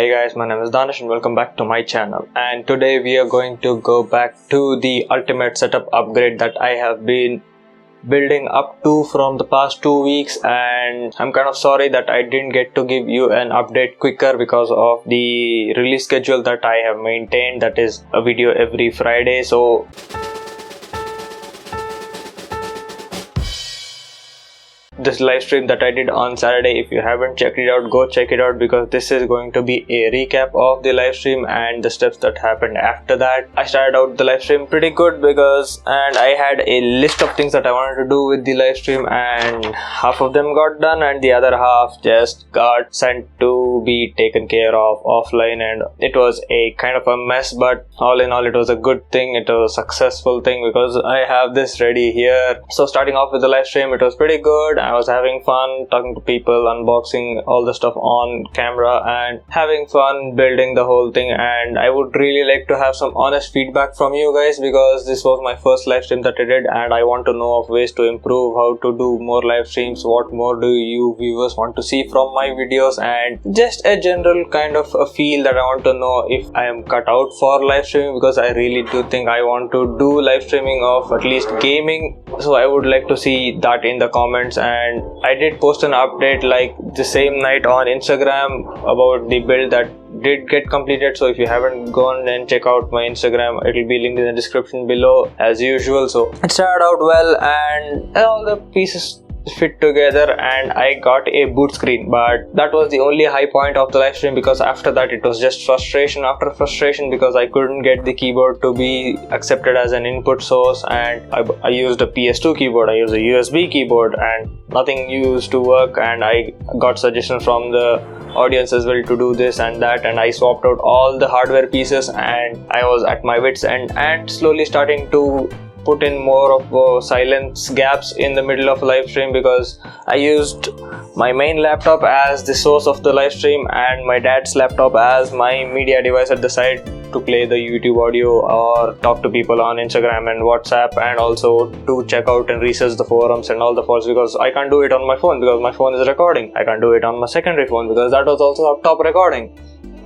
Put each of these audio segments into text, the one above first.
Hey guys, my name is Danish and welcome back to my channel. And today we are going to go back to the ultimate setup upgrade that I have been building up to from the past 2 weeks, and I'm kind of sorry that I didn't get to give you an update quicker because of the release schedule that I have maintained, that is a video every Friday. So this live stream that I did on Saturday, if you haven't checked it out, go check it out, because this is going to be a recap of the live stream and the steps that happened after that. I started out the live stream pretty good and I had a list of things that I wanted to do with the live stream, and half of them got done and the other half just got sent to be taken care of offline, and it was a kind of a mess, but all in all it was a good thing. It was a successful thing because I have this ready here. So starting off with the live stream, it was pretty good. I was having fun talking to people, unboxing all the stuff on camera and having fun building the whole thing, and I would really like to have some honest feedback from you guys, because this was my first live stream that I did and I want to know of ways to improve, how to do more live streams, what more do you viewers want to see from my videos, and just a general kind of a feel that I want to know if I am cut out for live streaming, because I really do think I want to do live streaming of at least gaming. So I would like to see that in the comments, and I did post an update like the same night on Instagram about the build that did get completed. So if you haven't gone, then check out my Instagram, it will be linked in the description below as usual. So it started out well and all the pieces fit together and I got a boot screen, but that was the only high point of the live stream, because after that it was just frustration after frustration, because I couldn't get the keyboard to be accepted as an input source, and I used a PS2 keyboard, I used a USB keyboard, and nothing used to work, and I got suggestions from the audience as well to do this and that, and I swapped out all the hardware pieces and I was at my wits end and slowly starting to put in more of silence gaps in the middle of a live stream, because I used my main laptop as the source of the live stream and my dad's laptop as my media device at the side to play the YouTube audio or talk to people on Instagram and WhatsApp, and also to check out and research the forums and all the files, because I can't do it on my phone because my phone is recording. I can't do it on my secondary phone because that was also up top recording,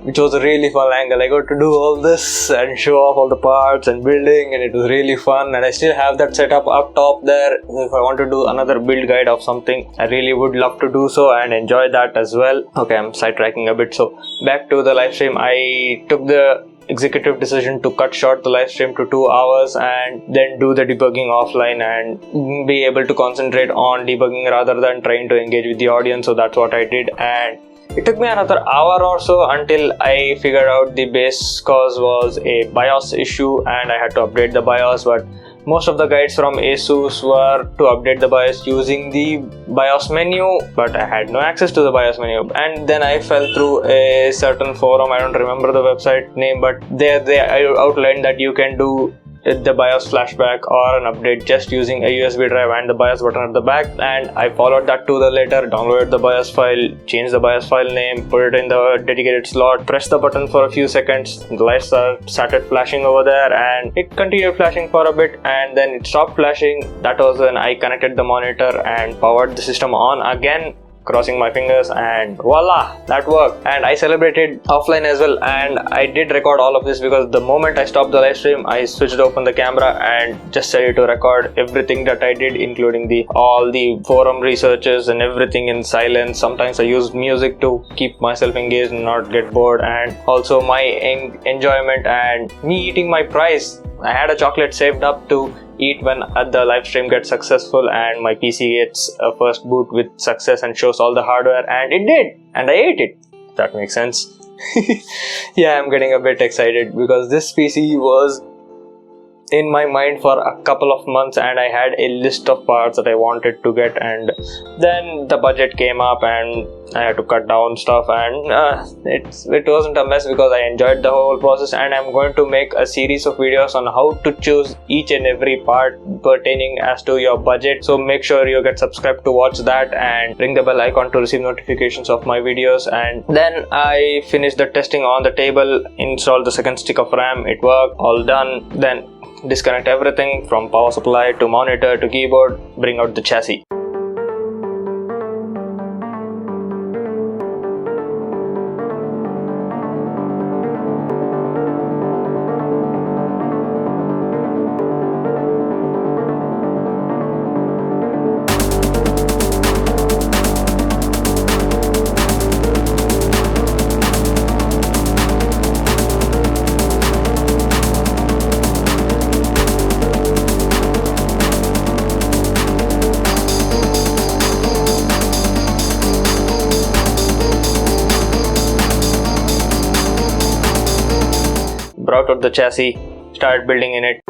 which was a really fun angle. I got to do all this and show off all the parts and building, and it was really fun, and I still have that setup up top there. If I want to do another build guide of something, I really would love to do so and enjoy that as well. Okay, I'm sidetracking a bit. So back to the live stream, I took the executive decision to cut short the live stream to 2 hours and then do the debugging offline and be able to concentrate on debugging rather than trying to engage with the audience. So that's what I did, and it took me another hour or so until I figured out the base cause was a BIOS issue and I had to update the BIOS, but most of the guides from ASUS were to update the BIOS using the BIOS menu, but I had no access to the BIOS menu. And then I fell through a certain forum, I don't remember the website name, but there they outlined that you can do the BIOS flashback or an update just using a USB drive and the BIOS button at the back, and I followed that to the letter, downloaded the BIOS file, changed the BIOS file name, put it in the dedicated slot, pressed the button for a few seconds, the lights started flashing over there, and it continued flashing for a bit and then it stopped flashing. That was when I connected the monitor and powered the system on again, crossing my fingers, and voila, that worked. And I celebrated offline as well, and I did record all of this because the moment I stopped the live stream, I switched open the camera and just set it to record everything that I did, including all the forum researches and everything in silence. Sometimes I used music to keep myself engaged and not get bored, and also my enjoyment and me eating my prize. I had a chocolate saved up to eat when the live stream gets successful and my PC gets a first boot with success and shows all the hardware, and it did, and I ate it. That makes sense. Yeah, I'm getting a bit excited because this PC was in my mind for a couple of months and I had a list of parts that I wanted to get, and then the budget came up and I had to cut down stuff, and it wasn't a mess because I enjoyed the whole process, and I'm going to make a series of videos on how to choose each and every part pertaining as to your budget. So make sure you get subscribed to watch that and ring the bell icon to receive notifications of my videos. And then I finished the testing on the table, installed the second stick of RAM, it worked, all done. Then disconnect everything from power supply to monitor to keyboard, bring out the chassis. brought out the chassis, started building in it.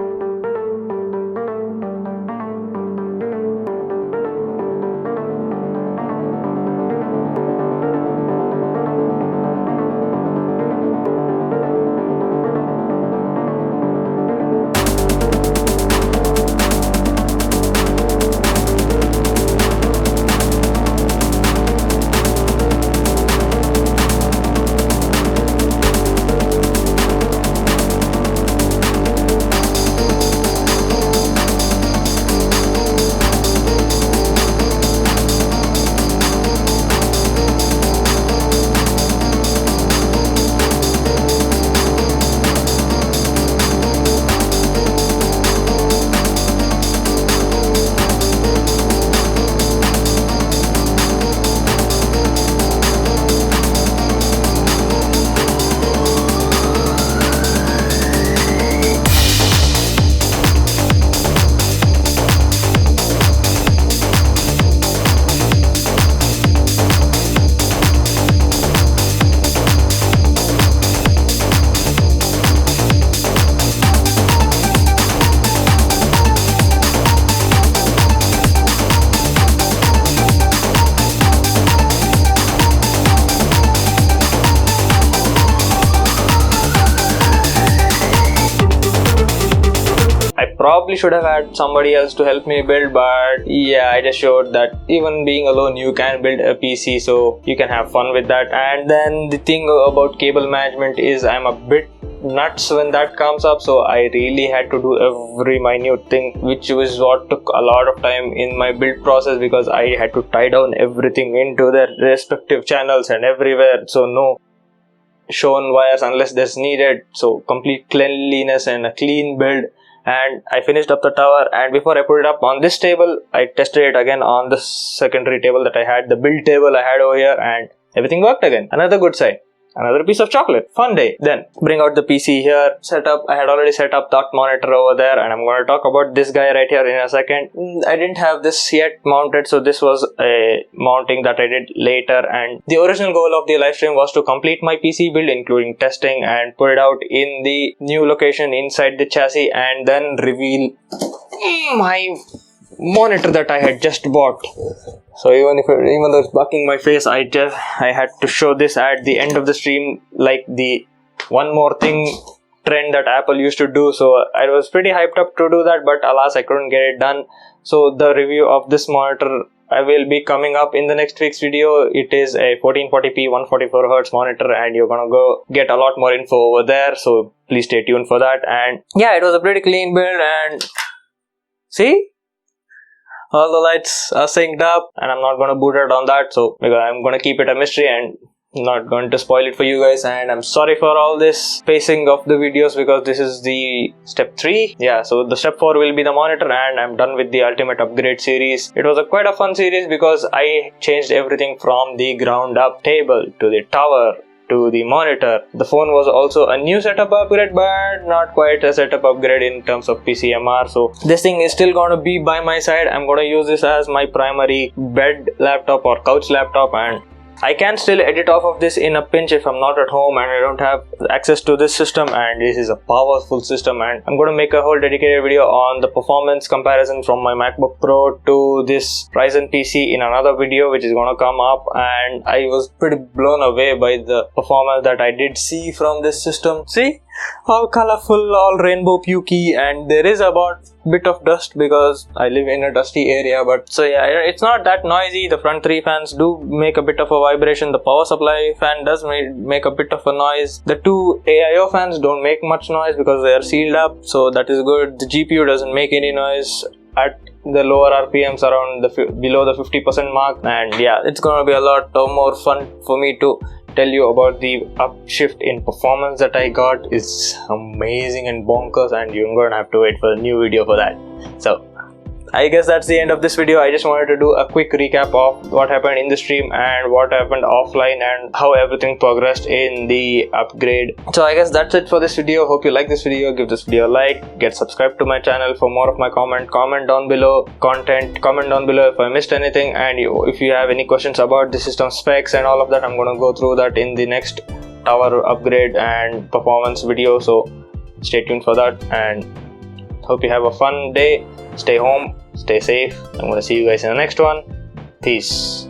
Probably should have had somebody else to help me build, but yeah, I just showed that even being alone you can build a PC, so you can have fun with that. And then the thing about cable management is I'm a bit nuts when that comes up, so I really had to do every minute thing, which was what took a lot of time in my build process, because I had to tie down everything into their respective channels and everywhere, so no shown wires unless there's needed, so complete cleanliness and a clean build. And I finished up the tower, and before I put it up on this table, I tested it again on the secondary table that I had, the build table I had over here, and everything worked again. Another good sign. Another piece of chocolate. Fun day. Then bring out the PC here, set up. I had already set up that monitor over there, and I'm going to talk about this guy right here in a second. I didn't have this yet mounted, so this was a mounting that I did later. And the original goal of the live stream was to complete my PC build, including testing, and put it out in the new location inside the chassis, and then reveal my monitor that I had just bought. So even though it's blocking my face, I had to show this at the end of the stream, like the one more thing trend that Apple used to do. So I was pretty hyped up to do that, but alas, I couldn't get it done. So the review of this monitor I will be coming up in the next week's video. It is a 1440p 144Hz monitor, and you're gonna go get a lot more info over there, so please stay tuned for that. And yeah, it was a pretty clean build, and see, all the lights are synced up, and I'm not going to boot it on that, so because I'm going to keep it a mystery and not going to spoil it for you guys. And I'm sorry for all this spacing of the videos, because this is the step 3. Yeah, so the step 4 will be the monitor, and I'm done with the ultimate upgrade series. It was quite a fun series because I changed everything from the ground up table to the tower to the monitor. The phone was also a new setup upgrade, but not quite a setup upgrade in terms of PCMR. So this thing is still going to be by my side. I'm going to use this as my primary bed laptop or couch laptop, and I can still edit off of this in a pinch if I'm not at home and I don't have access to this system, and this is a powerful system. And I'm going to make a whole dedicated video on the performance comparison from my MacBook Pro to this Ryzen PC in another video, which is going to come up. And I was pretty blown away by the performance that I did see from this system. See, all colorful, all rainbow pukey, and there is about bit of dust because I live in a dusty area, but so yeah, it's not that noisy. The front 3 fans do make a bit of a vibration. The power supply fan does make a bit of a noise. The 2 AIO fans don't make much noise because they are sealed up, so that is good. The GPU doesn't make any noise at the lower RPMs, around below the 50% mark. And yeah, it's gonna be a lot more fun for me to tell you about the upshift in performance that I got. Is amazing and bonkers, and you're gonna have to wait for a new video for that. So I guess that's the end of this video. I just wanted to do a quick recap of what happened in the stream and what happened offline and how everything progressed in the upgrade. So I guess that's it for this video. Hope you like this video. Give this video a like, get subscribed to my channel for more of my comment down below if I missed anything, and if you have any questions about the system specs and all of that, I'm gonna go through that in the next tower upgrade and performance video. So Stay tuned for that, and hope you have a fun day. Stay home, stay safe. I'm gonna see you guys in the next one. Peace.